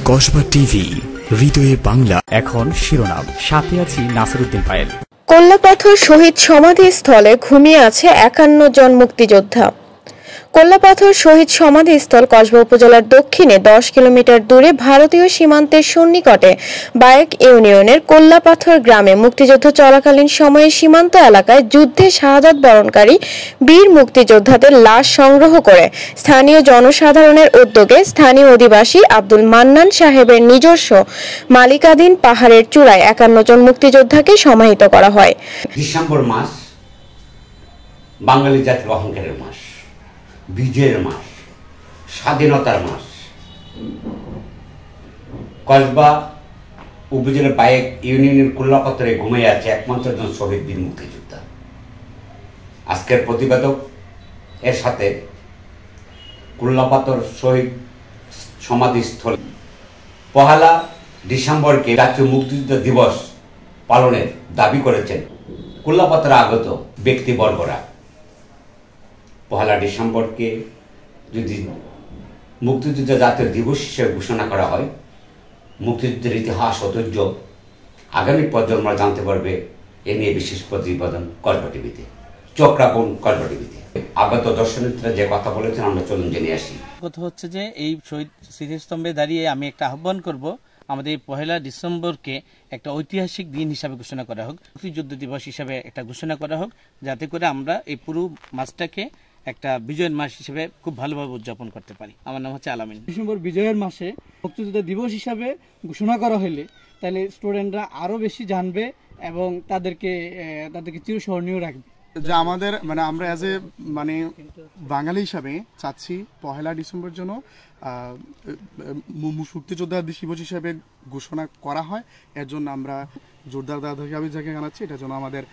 Kasba TV, হৃদয়ে বাংলা। এখন শিরোনাম, সাথে আছি নাসিরউদ্দিন পায়েল। কল্লাপাথর শহীদ সমাধিস্থলে ঘুমিয়ে আছে 51 জন মুক্তিযোদ্ধা। কল্লাপাথর শহীদ সমাধিস্থল কসবা উপজেলার দক্ষিণে 10 কিলোমিটার দূরে ভারতীয় সীমান্তের সন্নিকটে বায়েক ইউনিয়নের কল্লাপাথর গ্রামে মুক্তিযুদ্ধ চলাকালীন সময়ে সীমান্ত এলাকায় যুদ্ধে শাহাদাত বরণকারী বীর মুক্তিযোদ্ধাদের লাশ সংগ্রহ করে স্থানীয় জনসাধারণের উদ্যোগে স্থানীয় অধিবাসী আব্দুল মান্নান সাহেবের নিজস্ব মালিকাধীন পাহাড়ের চূড়ায় 51 জন মুক্তিযোদ্ধাকে সমাহিত করা হয়। ডিসেম্বর মাস বাঙালি জাতির অহংকারের মাস, বিজয়ের মাস, স্বাধীনতার মাস। কসবা উপজেলার বায়েক ইউনিয়নের কল্লাপাথরে ঘুমিয়ে আছে 51 জন শহীদ বীর মুক্তিযোদ্ধা। আজকের প্রতিবেদক এর সাথে কল্লাপাথর শহীদ সমাধিস্থল 1 ডিসেম্বরকে জাতীয় মুক্তিযুদ্ধ দিবস পালনের দাবি করেছেন কল্লাপাথরে আগত ব্যক্তিবর্গরা। 1 ডিসেম্বরকে যদি মুক্তিযুদ্ধ জাতীয় দিবস হিসেবে ঘোষণা করা হয়, মুক্তিযুদ্ধের ইতিহাস ঐতিহ্য আগামী প্রজন্মরা জানতে পারবে। এ নিয়ে বিশেষ প্রতিবেদন কসবা টিভিতে। চোখ রাখুন কসবা টিভিতে। আগত দর্শনার্থীরা যে কথা বলেছেন আমরা চলুন জেনে আসি। কথা হচ্ছে যে এই শহীদ স্মৃতিস্তম্ভে দাঁড়িয়ে আমি একটা আহ্বান করব, আমাদের 1 ডিসেম্বরকে একটা ঐতিহাসিক দিন হিসাবে ঘোষণা করা হোক, মুক্তিযুদ্ধ দিবস হিসাবে একটা ঘোষণা করা হোক, যাতে করে আমরা এই পুরো মাসটাকে একটা বিজয়ের মাস হিসেবে খুব ভালোভাবে উদযাপন করতে পারি। আমার নাম হচ্ছে আলামিন। ডিসেম্বর বিজয়ের মাসে মুক্তিযুদ্ধ দিবস হিসাবে ঘোষণা করা হলে তাহলে স্টুডেন্টরা আরো বেশি জানবে এবং তাদেরকে চিরস্মরণীয় রাখবে। যে আমাদের আমরা অ্যাজ এ বাঙালি হিসাবে চাচ্ছি 1 ডিসেম্বর জন্য মুক্তিযোদ্ধা দিবস হিসাবে ঘোষণা করা হয়। এর জন্য আমরা জোরদার দাবি জানাচ্ছি, এটার জন্য আমাদের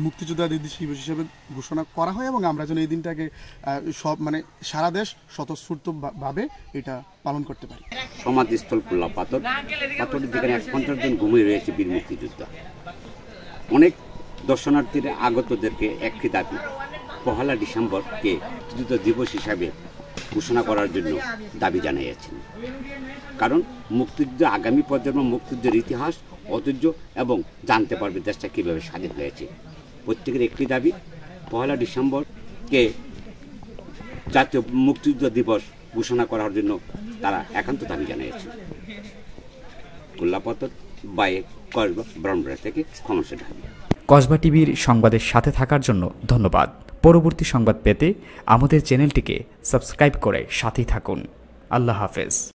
মুক্তিযোদ্ধা দিবস হিসেবে ঘোষণা করা হয় এবং আমরা যেন এই দিনটাকে সব সারা দেশ স্বতঃস্ফূর্তভাবে এটা পালন করতে পারি। সমাধিস্থল কল্লাপাথর, পাথরের যেখানে 51 জন ঘুমিয়ে রয়েছে বীর মুক্তিযোদ্ধা। অনেক দর্শনার্থীরা আগতদেরকে একটি দাবি, 1 ডিসেম্বরকে মুক্তিযুদ্ধ দিবস হিসাবে ঘোষণা করার জন্য দাবি জানিয়েছেন। কারণ মুক্তিযুদ্ধ আগামী প্রজন্ম মুক্তিযুদ্ধের ইতিহাস ঐতিহ্য এবং জানতে পারবে দেশটা কীভাবে স্বাধীন হয়েছে। প্রত্যেকের একটি দাবি, 1 ডিসেম্বরকে জাতীয় মুক্তিযুদ্ধ দিবস ঘোষণা করার জন্য তারা একান্ত দাবি জানিয়েছে। কল্লাপাথর, বায়েক, কসবা, ব্রাহ্মণবাড়িয়া থেকে ক্ষমসে ঢাবি। কসবা টিভির সংবাদের সাথে থাকার জন্য ধন্যবাদ। পরবর্তী সংবাদ পেতে আমাদের চ্যানেলটিকে সাবস্ক্রাইব করে সাথেই থাকুন। আল্লাহ হাফেজ।